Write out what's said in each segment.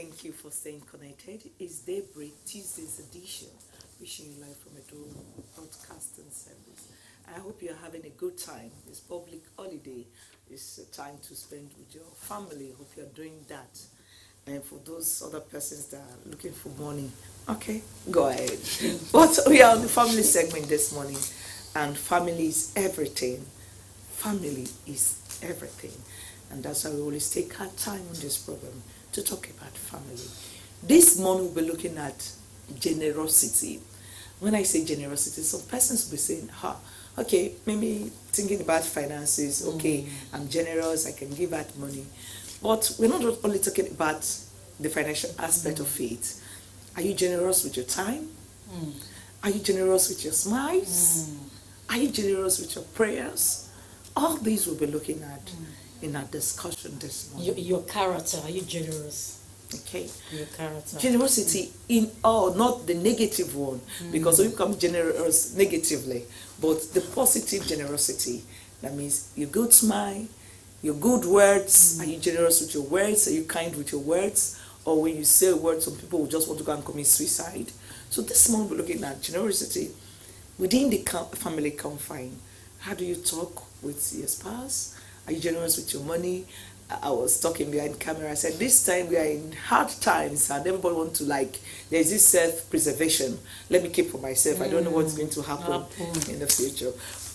Thank you for staying connected. It's Daybreak, Tuesday's edition. Wishing you live from a broadcasting service. I hope you're having a good time. It's public holiday. It's a time to spend with your family. Hope you're doing that. And for those other persons that are looking for money, okay, go ahead. But we are on the family segment this morning, and family is everything. Family is everything. And that's why we always take our time on this program to talk about family. This morning we'll be looking at generosity. When I say generosity, some persons will be saying, okay, maybe thinking about finances, okay, I'm generous, I can give out money. But we're not only talking about the financial aspect of it. Are you generous with your time? Are you generous with your smiles? Are you generous with your prayers? All these we'll be looking at in our discussion this morning. Your character, are you generous? Okay. Your character. Generosity in all, not the negative one, because we become generous negatively, but the positive generosity. That means your good smile, your good words. Are you generous with your words? Are you kind with your words? Or when you say a word, some people will just want to go and commit suicide. So this morning we're looking at generosity within the family confine. How do you talk with your spouse? Are you generous with your money? I was talking behind camera. I said, this time we are in hard times and everybody wants to there's this self-preservation. Let me keep for myself. I don't know what's going to happen in the future.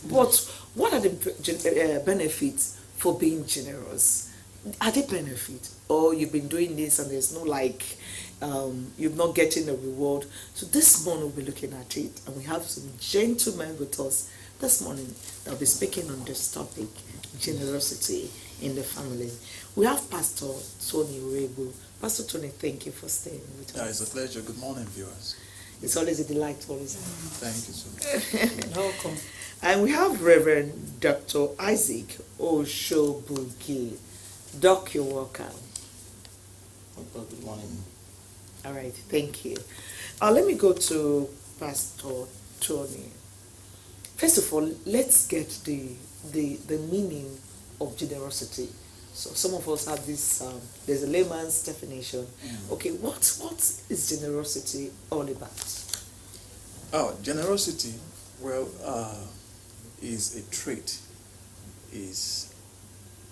But what are the benefits for being generous? Are they benefits? Or you've been doing this and there's no you're not getting a reward. So this morning we'll be looking at it, and we have some gentlemen with us this morning that will be speaking on this topic, generosity in the family. We have Pastor Tony Urebu. Pastor Tony, thank you for staying with us. It's a pleasure. Good morning, viewers. It's always a delight to always. Thank you so much. Welcome. And we have Reverend Dr. Isaac Oshobugi. Doc, you're welcome. Good morning. All right, thank you. Let me go to Pastor Tony. First of all, let's get the meaning of generosity. So some of us have this, there's a layman's definition. Okay, what is generosity all about? Oh, generosity, is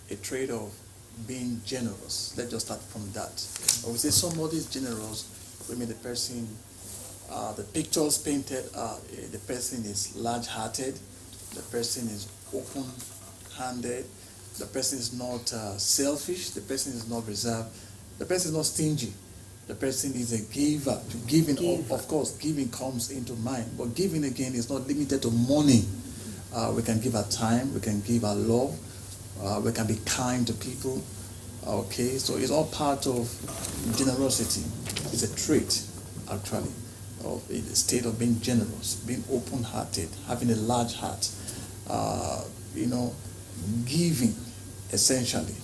a trait of being generous. Let's just start from that. When we say somebody is generous, we mean the person, the pictures painted, the person is large-hearted, the person is open-handed, the person is not selfish, the person is not reserved, the person is not stingy, the person is a giver. Of course, giving comes into mind, but giving again is not limited to money. We can give our time, we can give our love, we can be kind to people. Okay, so it's all part of generosity. It's a trait, actually, of a state of being generous, being open-hearted, having a large heart. Giving, essentially,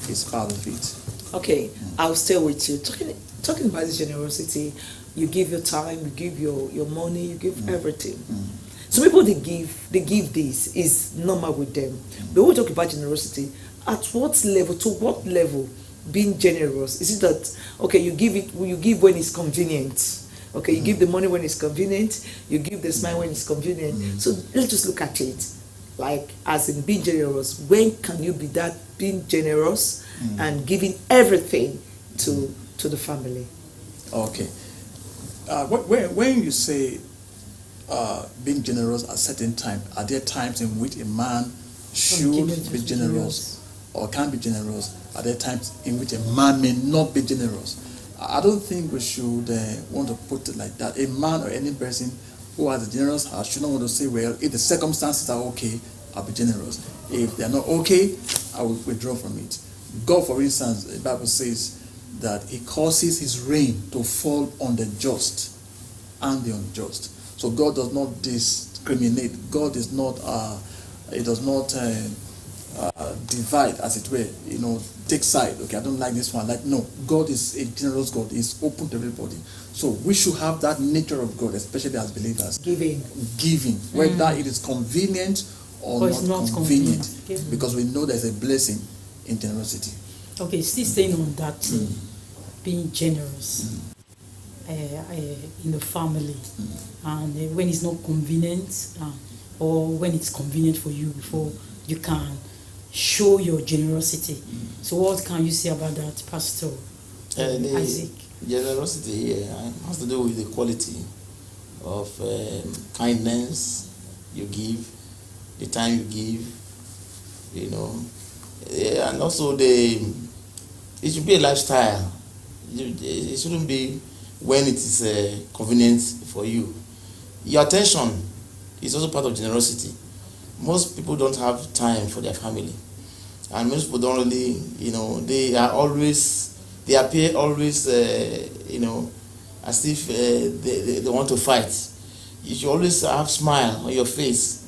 is part of it. Okay, I'll stay with you. Talking about this generosity, you give your time, you give your money, you give everything. Some people they give this is normal with them. But when we talk about generosity, at what level, to what level being generous? Is it that you give when it's convenient? Okay, you give the money when it's convenient, you give the smile when it's convenient. So let's just look at it. As in being generous, when can you be that being generous and giving everything to the family? Okay. When you say being generous at certain time, are there times in which a man should be generous or can be generous? Are there times in which a man may not be generous? I don't think we should want to put it like that. A man or any person who has a generous heart should not want to say, well, if the circumstances are okay, I'll be generous. If they're not okay, I will withdraw from it. God, for instance, the Bible says that he causes his rain to fall on the just and the unjust. So God does not discriminate. God is not, he does not divide, as it were, take side. Okay, I don't like this one. No, God is a generous God. He's open to everybody. So we should have that nature of God, especially as believers. Giving, whether it is convenient or not convenient, because we know there's a blessing in generosity. Okay, still staying on that. being generous in the family, and when it's not convenient, or when it's convenient for you, before you can show your generosity. So what can you say about that, Pastor Isaac? Generosity here has to do with the quality of kindness you give, the time you give, and also it should be a lifestyle. It shouldn't be when it is convenient for you. Your attention is also part of generosity. Most people don't have time for their family, and most people don't really, they appear always, as if they want to fight. You should always have a smile on your face.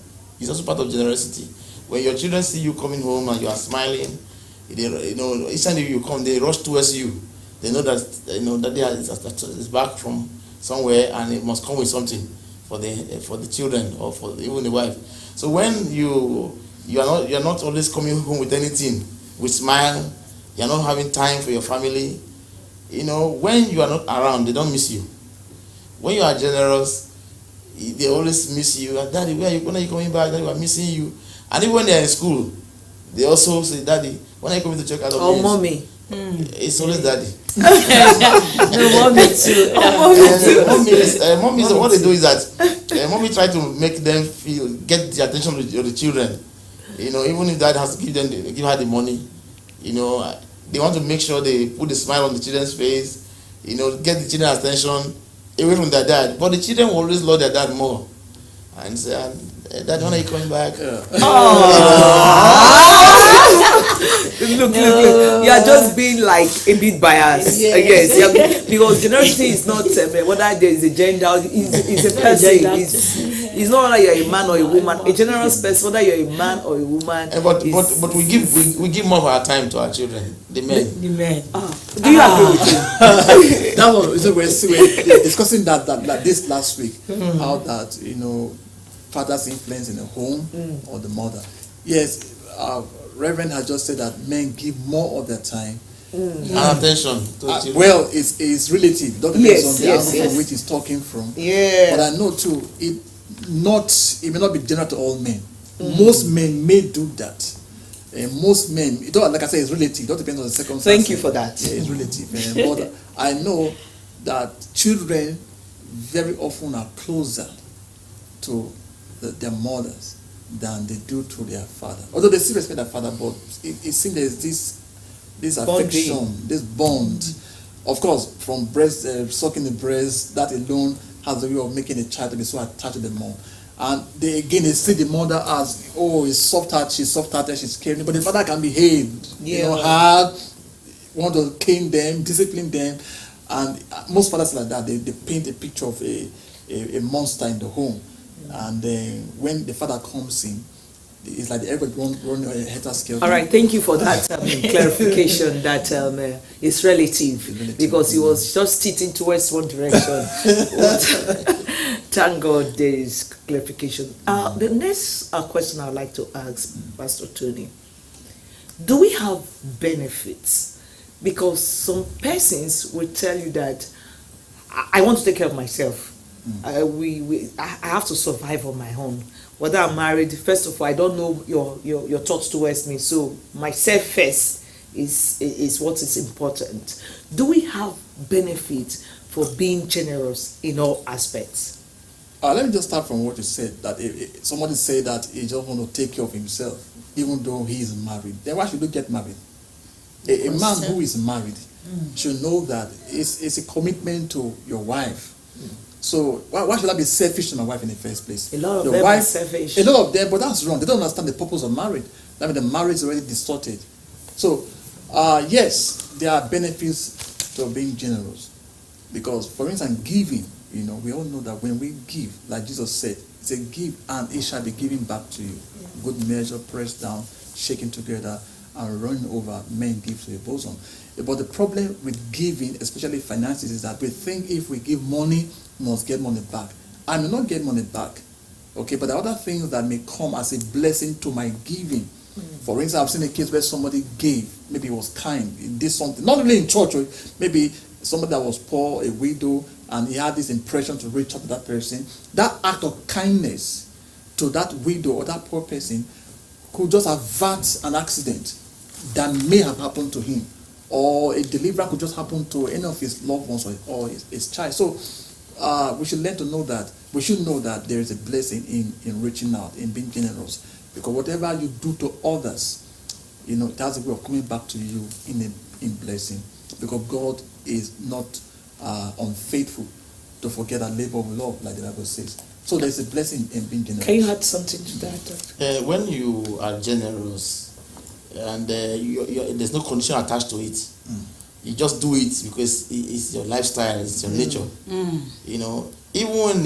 It's also part of generosity. When your children see you coming home and you are smiling, each time you come, they rush towards you. They know that that they is back from somewhere, and it must come with something for the children, or for even the wife. So when you are not always coming home with anything, with smile, you are not having time for your family. When you are not around, they don't miss you. When you are generous, they always miss you. Daddy, when are you coming back? Daddy, we are missing you. And even when they are in school, they also say, Daddy, when are you coming to check out? Oh, mommy. It's always Daddy. No, mommy too. Mommy, what they do is that mommy try to make them get the attention of the children. Even if Dad has to give her the money, they want to make sure they put a smile on the children's face, get the children's attention away from their dad. But the children will always love their dad more and say, Dad, when are you coming back? Look, you are just being like a bit biased. Yes, because generosity is not whether there is a gender, it's a person. It's not whether you're a man or a woman. A generous person, whether you're a man or a woman. But we give more of our time to our children, the men. The men. Do you agree with me? That one, so we're discussing that this last week, how that father's influence in the home or the mother. Yes, Reverend has just said that men give more of their time and attention to children. Well, it's relative. That depends on the angle from which he's talking from. Yeah. But I know too, it may not be general to all men. Most men may do that. Most men, like I said, it's relative. It all depends on the circumstances. Thank you for that. Yeah, it's relative. But I know that children very often are closer to their mothers than they do to their father. Although they still respect their father, but it seems there's this affection, this bond. Of course, from sucking the breast, that alone has a way of making a child to be so attached to the mom. And they see the mother as, is soft-hearted, she's caring, but the father can behave, hard, want to cane them, discipline them. And most fathers like that, they paint a picture of a monster in the home. And when the father comes in, it's like everybody run a head scale. All right, thank you for that clarification that it's relative, because he was just teaching towards one direction. Thank God there is clarification. The next question I'd like to ask Pastor Tony, do we have benefits? Because some persons will tell you that I want to take care of myself. I have to survive on my own. Whether I'm married, first of all, I don't know your thoughts towards me. So myself first is what is important. Do we have benefits for being generous in all aspects? Let me just start from what you said. That if somebody say that he just want to take care of himself, even though he is married, then why should he get married? A man who is married should know that it's a commitment to your wife. So why should I be selfish to my wife in the first place? A lot of them are selfish. A lot of them, but that's wrong. They don't understand the purpose of marriage. I mean, the marriage is already distorted. So, yes, there are benefits to being generous. Because, for instance, giving, we all know that when we give, like Jesus said, he said, give and it shall be given back to you. Yeah. Good measure, pressed down, shaken together, and running over, men give to your bosom. But the problem with giving, especially finances, is that we think if we give money, we must get money back. I may not get money back, okay, but there are other things that may come as a blessing to my giving. For instance, I've seen a case where somebody gave, maybe he was kind, he did something, not really in church, or maybe somebody that was poor, a widow, and he had this impression to reach out to that person. That act of kindness to that widow or that poor person could just avert an accident that may have happened to him, or a deliverance could just happen to any of his loved ones or his child. So we should learn to know that, we should know that there is a blessing in reaching out, in being generous, because whatever you do to others, you know, that's a way of coming back to you in blessing, because God is not unfaithful to forget a labor of love, like the Bible says. So there's a blessing in being generous. Can you add something to that? When you are generous and there's no condition attached to it, you just do it because it's your lifestyle, it's your nature. You know, even when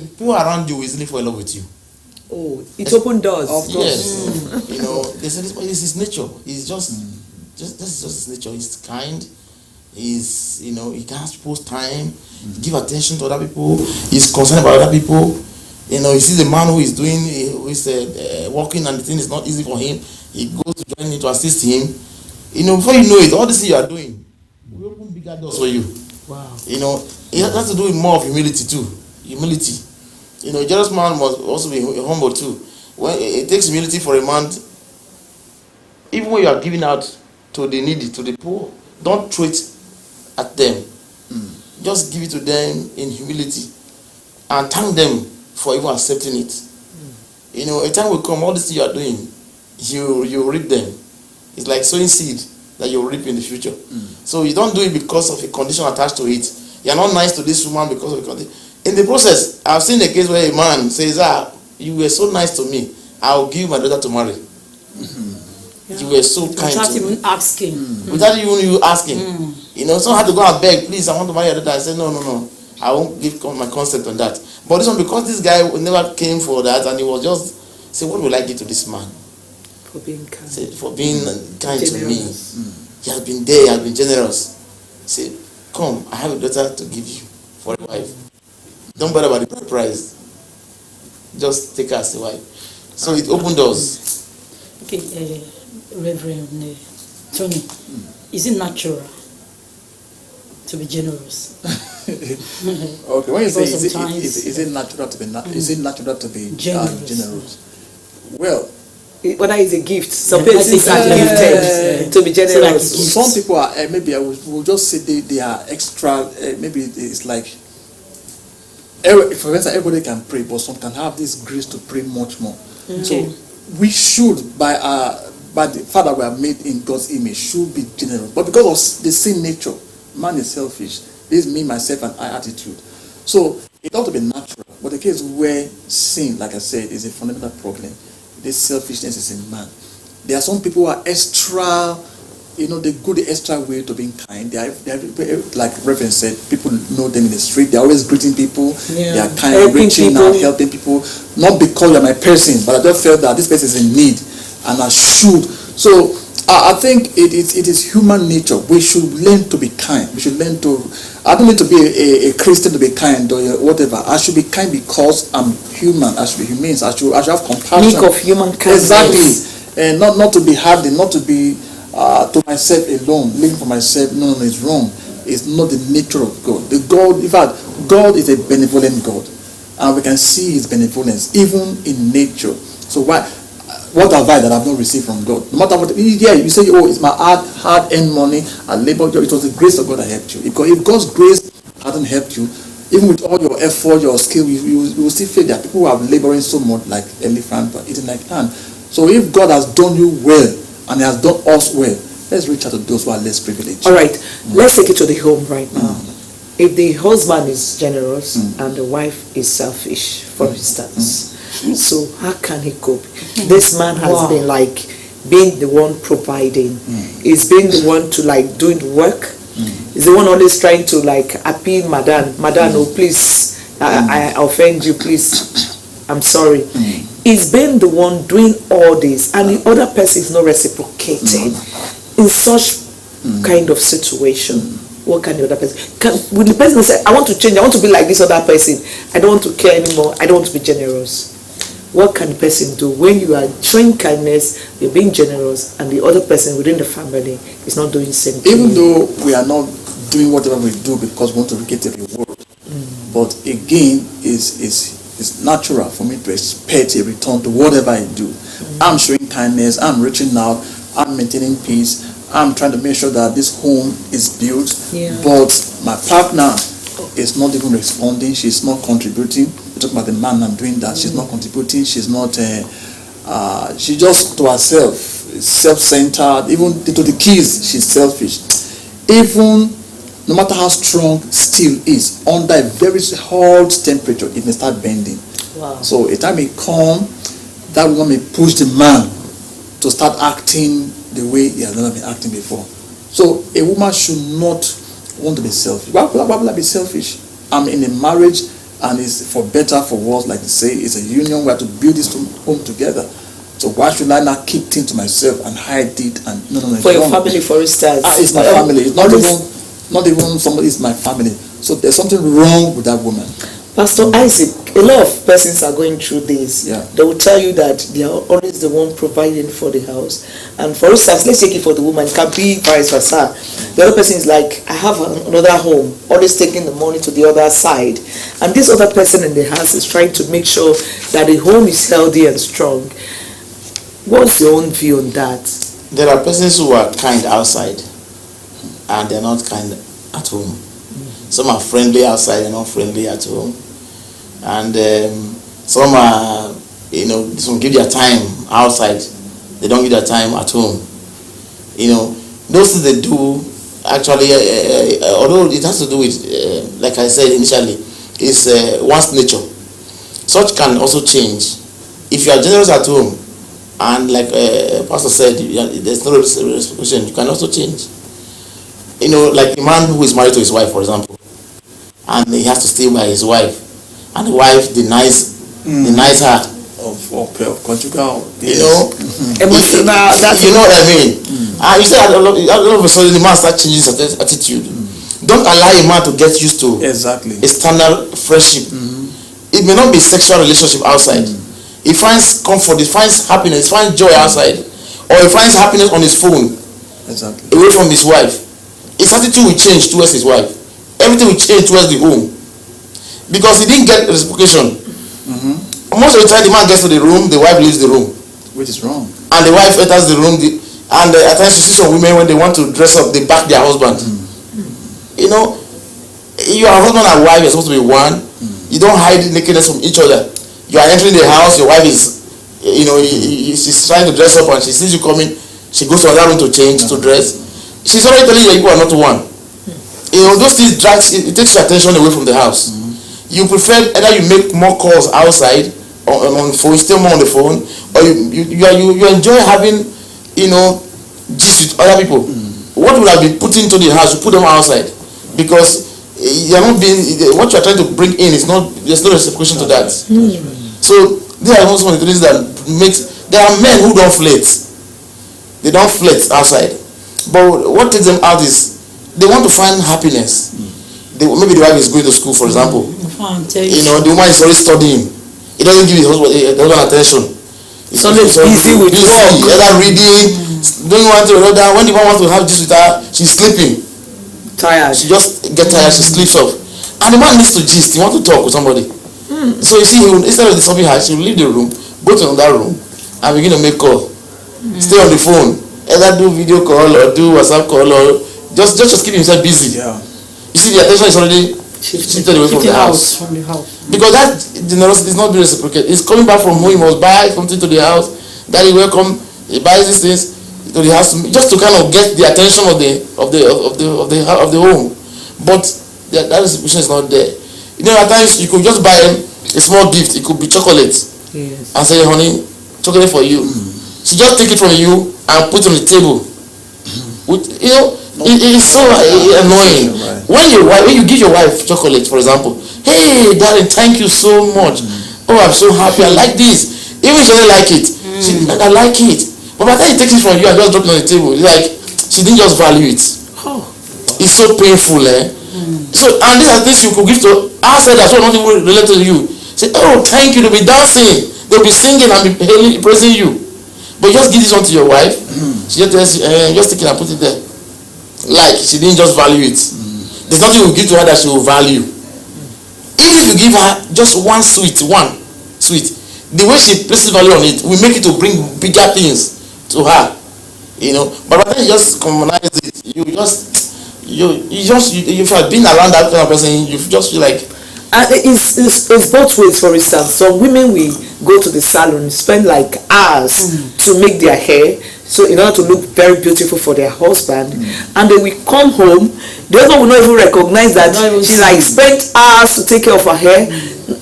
people around you easily fall in love with you. Oh, it opened doors. Of course. Yes. You know, they say this is his nature. He's this is just his nature. He's kind. He's, you know, he can post time, give attention to other people. He's concerned about other people. You know, he sees a man who is working and the thing is not easy for him. He goes to join him to assist him. You know, before you know it, all this thing you are doing will open bigger doors for you. Wow. You know, it has to do with more of humility too. Humility. You know, a generous man must also be humble too. When it takes humility for a man, even when you are giving out to the needy, to the poor, don't throw it at them. Just give it to them in humility and thank them for even accepting it. You know, a time will come, all this thing you are doing, you reap them. It's like sowing seed that you reap in the future. So you don't do it because of a condition attached to it. You're not nice to this woman because of a condition. In the process, I've seen a case where a man says, you were so nice to me, I'll give my daughter to marry. You were so kind Without to me. even asking. Without even you asking. You know, someone had to go and beg, please, I want to marry your daughter. I said, no, I won't give my consent on that. But this one, because this guy never came for that, and he was just, say, what will I give to this man? For being kind. Say, for being kind to me. Generous. He has been there, he has been generous. Say, come, I have a daughter to give you for a wife. Don't bother about the price. Just take her as a wife. So it opened doors. Okay, Reverend Tony, is it natural to be generous? Okay, when you say is it natural to be generous? Well, whether it's a gift, some I persons think are gifted to be So like generous. gifts. some people are maybe I will just say they are extra. Maybe it's like, for instance, everybody can pray, but some can have this grace to pray much more. So we should, by the fact that we are made in God's image, should be generous. But because of the sin nature, man is selfish. This is me, myself, and I attitude. So it ought to be natural. But the case where sin, like I said, is a fundamental problem, this selfishness is in man. There are some people who are extra, they go the extra way to being kind. They are like Reverend said, people know them in the street. They're always greeting people. Yeah. They are kind, Helping reaching people. out, helping people. Not because you're my person, but I just felt that this person is in need, and I should. So I think it is human nature. We should learn to be kind. We should learn to. I don't need to be a Christian to be kind or whatever. I should be kind because I'm human. I should be humane. I should have compassion. Meek of human kindness. Exactly, and not to be hardened, not to be to myself alone, living for myself. No, it's wrong. It's not the nature of God. In fact, God is a benevolent God, and we can see His benevolence even in nature. So what have I that I've not received from God? No matter what, you say, it's my hard-earned money, I labored. It was the grace of God that helped you. Because if God's grace hadn't helped you, even with all your effort, your skill, you will still fail. There are people who are laboring so much like elephant but eating like ant. So if God has done you well and He has done us well, let's reach out to those who are less privileged. All right, let's take it to the home right now. If the husband is generous and the wife is selfish, for instance, so how can he cope? This man has been being the one providing. He's been the one to doing the work. He's the one always trying to appeal, Madam, oh please, I offend you, please, I'm sorry. He's been the one doing all this, and the other person is not reciprocating in such kind of situation. What can the other person? Will the person say, I want to change, I want to be like this other person, I don't want to care anymore, I don't want to be generous? what can the person do when you are showing kindness, you're being generous, and the other person within the family is not doing the same thing? Even though we are not doing whatever we do because we want to get a reward, but again, it's natural for me to expect a return to whatever I do. I'm showing kindness, I'm reaching out, I'm maintaining peace, I'm trying to make sure that this home is built, but my partner is not even responding, she's not contributing. We're talking about the man I'm doing that, she's not contributing, she's not, she just to herself, self-centered, even to the kids, she's selfish. Even no matter how strong steel is, under a very hot temperature, it may start bending. Wow. So a time may come, that woman may push the man to start acting the way he has never been acting before. So a woman should not want to be selfish. Why would I be selfish? I'm in a marriage, and it's for better, for worse, like they say, it's a union. We have to build this home together. So why should I not keep things to myself and hide it? And no. For your family, for instance. It's my family. It's not even somebody, it's my family. So there's something wrong with that woman. Pastor Isaac, a lot of persons are going through this. Yeah. They will tell you that they are always the one providing for the house. And for instance, let's take it for the woman, it can be vice versa. The other person is like, I have another home, always taking the money to the other side. And this other person in the house is trying to make sure that the home is healthy and strong. What's your own view on that? There are persons who are kind outside and they're not kind at home. Some are friendly outside and not friendly at home. And some are, some give their time outside. They don't give their time at home. Those things they do, actually, although it has to do with, like I said initially, is one's nature. Such can also change. If you are generous at home, and like Pastor said, there's no reciprocation, you can also change. Like a man who is married to his wife, for example, and he has to stay by his wife, and the wife denies her of conjugal, emotional. That's you know what I mean. You say all of a sudden the man starts changing his attitude. Don't allow a man to get used to exactly a standard friendship. It may not be sexual relationship outside. He finds comfort, he finds happiness, he finds joy outside, or he finds happiness on his phone, away from his wife. His attitude will change towards his wife. Everything will change towards the home, because he didn't get reciprocation. Most of the time, the man gets to the room, the wife leaves the room, which is wrong. And the wife enters the room, and at times you see some women when they want to dress up, they back their husband. You are husband and wife, you're supposed to be one. You don't hide nakedness from each other. You are entering the house, your wife is, she's trying to dress up, and she sees you coming, she goes to another room to change, to dress. She's already telling you that you are not one. Those things it takes your attention away from the house. You prefer either you make more calls outside, on the phone, still more on the phone, or you enjoy having, gist with other people. What would have been put into the house, you put them outside, because you're not being, what you're trying to bring in is not, there's no reciprocation to that. So there are also one of the things that there are men who don't flirt. They don't flirt outside. But what takes them out is they want to find happiness. Maybe the wife is going to school, for example. The woman is always studying. He doesn't give his husband attention. He's always busy with work. Either reading, doing one thing or another. When the man wants to have this with her, she's sleeping. Tired. She just gets tired, she sleeps off. And the man needs to gist, he wants to talk with somebody. So you see, instead of disturbing her, she will leave the room, go to another room, and begin to make call. Stay on the phone. Either do video call or do WhatsApp call, or just keep himself busy. Yeah. You see, the attention is already shifted away from the house. Because that generosity is not being reciprocated. It's coming back from home. He must buy something to the house. Daddy, welcome. He buys these things to the house just to kind of get the attention of the home. But that reciprocation is not there. At times you could just buy him a small gift. It could be chocolate. Yes. And say, honey, chocolate for you. She just take it from you and put it on the table. It is so annoying. Right. When you give your wife chocolate, for example, hey darling, thank you so much. Oh, I'm so happy, I like this. Even she doesn't like it, I like it. But by the time he takes it from you and just drop it on the table, it's like she didn't just value it. It's so painful, So, and these are things you could give to outside that's not even related to you. Say, oh, thank you, to be dancing. They'll be singing and be praising you. But just give this one to your wife. She just tells you, just take it and put it there. Like she didn't just value it. There's nothing you give to her that she will value. Even if you give her just one sweet, the way she places value on it will make it to bring bigger things to her. You know, but by the time you just commonize it, if I've been around that kind of person, you just feel like. It's both ways. For instance, some women will go to the salon, spend like hours to make their hair, so in order to look very beautiful for their husband, and they will come home. The husband will not even recognize that she like spent hours to take care of her hair,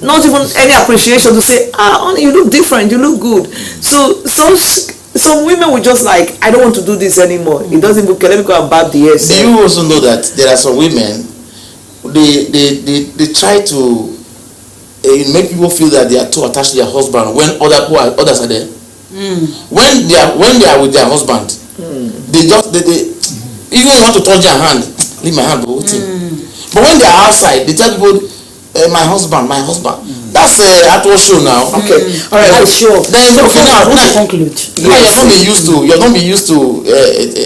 not even any appreciation to say, honey, you look different, you look good. So some women will just like, I don't want to do this anymore. It doesn't look. Let me go and barb the hair. Do you also know that there are some women? They try to make people feel that they are too attached to their husband when others are there. When they are with their husband, they even want to touch their hand, leave my hand, but when they are outside, they tell people, my husband. That's outward show now. Okay, all right, sure. Then now conclude. You're not be used to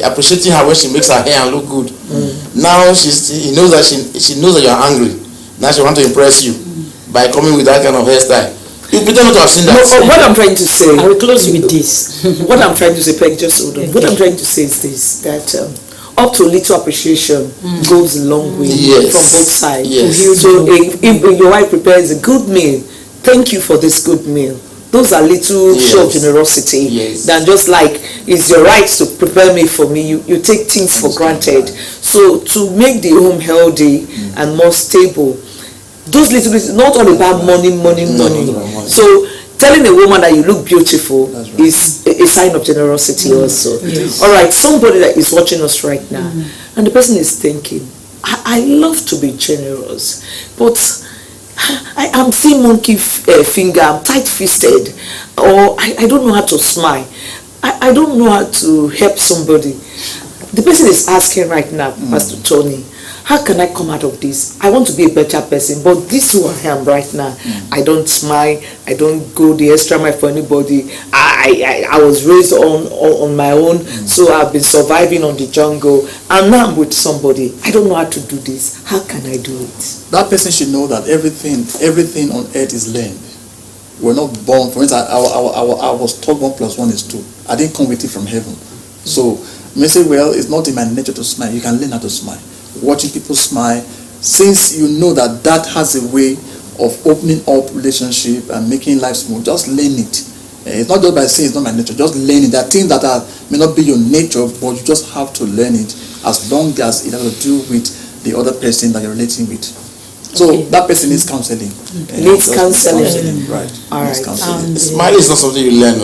appreciating her when she makes her hair and look good. Now he knows that she knows that you're angry. Now she wants to impress you by coming with that kind of hairstyle. You pretend not to have seen that. No, what I'm trying to say. I will close with this. What I'm trying to say, Peg, just hold on. What I'm trying to say is this: that up to little appreciation goes a long way from both sides. Yes. So if your wife prepares a good meal, thank you for this good meal. Those are little show of generosity than just like, it's your right to prepare me for me. You take things for granted. So to make the home healthy and more stable, those little bits, not all about money. So telling a woman that you look beautiful is a sign of generosity also. All right, somebody that is watching us right now, and the person is thinking, I love to be generous, but I'm seeing monkey finger, I'm tight-fisted, or I don't know how to smile. I don't know how to help somebody. The person is asking right now, Pastor Tony, how can I come out of this? I want to be a better person, but this is who I am right now. I don't smile. I don't go the extra mile for anybody. I was raised on my own, so I've been surviving on the jungle, and now I'm with somebody. I don't know how to do this. How can I do it? That person should know that everything on earth is learned. We're not born. For instance, I was told 1 + 1 is 2. I didn't come with it from heaven. So, you may say, well, it's not in my nature to smile. You can learn how to smile. Watching people smile, since you know that has a way of opening up relationship and making life smooth, just learn it. It's not just by saying it's not my nature, just learn it. There are things that may not be your nature, but you just have to learn it as long as it has to do with the other person that you're relating with. So that person needs counseling. Needs counseling. Right. All right. Smile is not something you learn.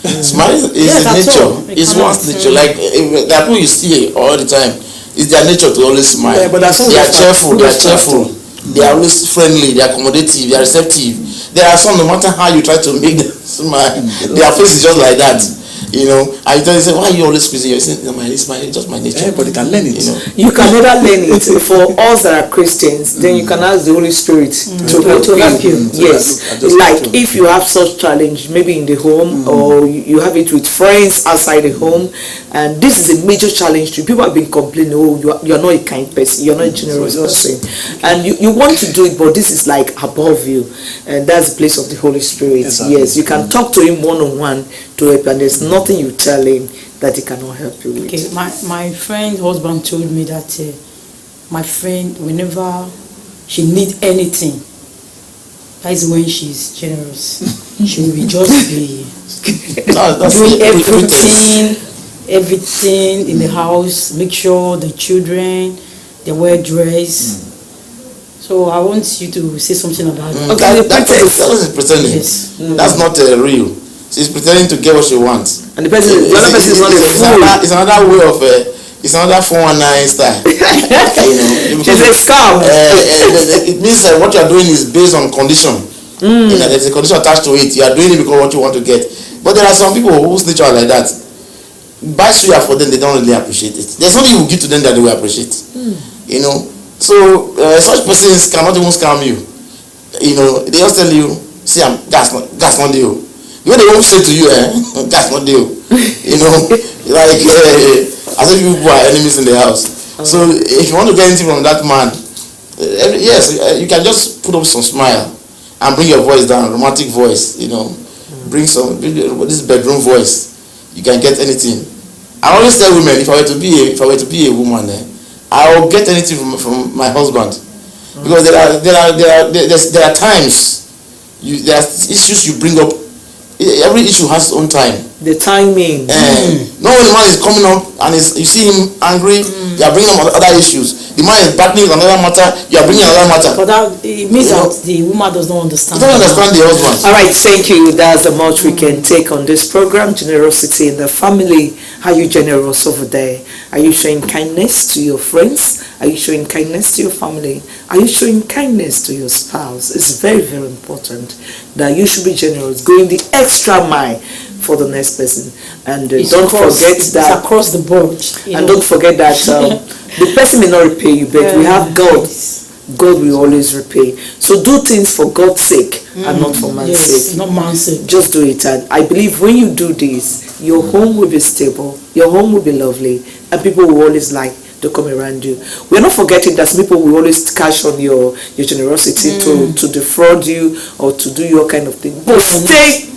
Smile is nature. It's one's nature. Like the people you see all the time, it's their nature to always smile. Yeah, but they are cheerful. They are always friendly. They are accommodative. They are receptive. There are some, no matter how you try to make them smile, their face is just like that. You know, and you say, why are you always squeezing? You say, no, it's just my nature. Yeah, but you can learn it. You can never learn it. For us that are Christians, then you can ask the Holy Spirit to help you. Yes, like if you have such challenge, maybe in the home, or you have it with friends outside the home, and this is a major challenge to you. People have been complaining, oh, you're not a kind person, you're not a generous person, and you want to do it, but this is like above you, and that's the place of the Holy Spirit. Exactly. Yes, you can talk to him one-on-one to help, and there's nothing you tell him that he cannot help you with. Okay, my friend's husband told me that my friend, whenever she needs anything, that is when she's generous. She will just be doing everything in the house, make sure the children, they wear dress. So I want you to say something about it. Okay, that is pretending. Yes. That's not real. She's pretending to get what she wants. And the other person is not a fool. It's another way of it's another 419 style. She's a scam. It means that what you are doing is based on condition. There's a condition attached to it. You are doing it because what you want to get. But there are some people whose nature are like that. Buy suya for them, they don't really appreciate it. There's something you give to them that they will appreciate. You know, so such persons cannot even scam you. You know, they just tell you, see, that's not deal. When they won't say to you, that's not deal. You know, like as if people are enemies in the house. So if you want to get anything from that man, yes, you can just put up some smile and bring your voice down, romantic voice. You know, bring this bedroom voice. You can get anything. I always tell women, if I were to be a woman, I will get anything from my husband, because there are times there are issues you bring up. Every issue has its own time. The timing. No, when the man is coming up and you see him angry, you are bringing up other issues. The man is battling with another matter, you are bringing another matter. But that it means that the woman does not understand. Doesn't understand the husband. All right, thank you. That's a much we can take on this program. Generosity in the family. Are you generous over there? Are you showing kindness to your friends? Are you showing kindness to your family? Are you showing kindness to your spouse? It's very, very important that you should be generous, going the extra mile for the next person. And don't forget that it's across the board. And don't forget that the person may not repay you, but we have God. God will always repay. So do things for God's sake and not for man's sake. Not man's sake. Just do it. And I believe when you do this, your home will be stable, your home will be lovely, and people will always like to come around you. We're not forgetting that some people will always cash on your generosity to defraud you or to do your kind of thing. But stay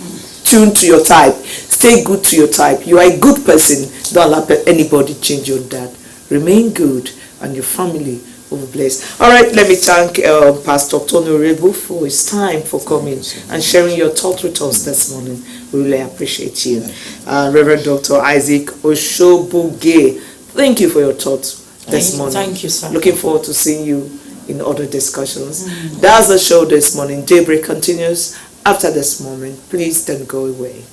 tuned to your type. Stay good to your type. You are a good person. Don't allow anybody change your dad. Remain good, and your family will be blessed. All right, let me thank Pastor Tony Rebu for his time, for coming and sharing your thoughts with us this morning. We really appreciate you. Reverend Dr. Isaac Oshobuge, thank you for your thoughts this morning. Thank you, sir. Looking forward to seeing you in other discussions. That's the show this morning. Daybreak continues after this moment. Please don't go away.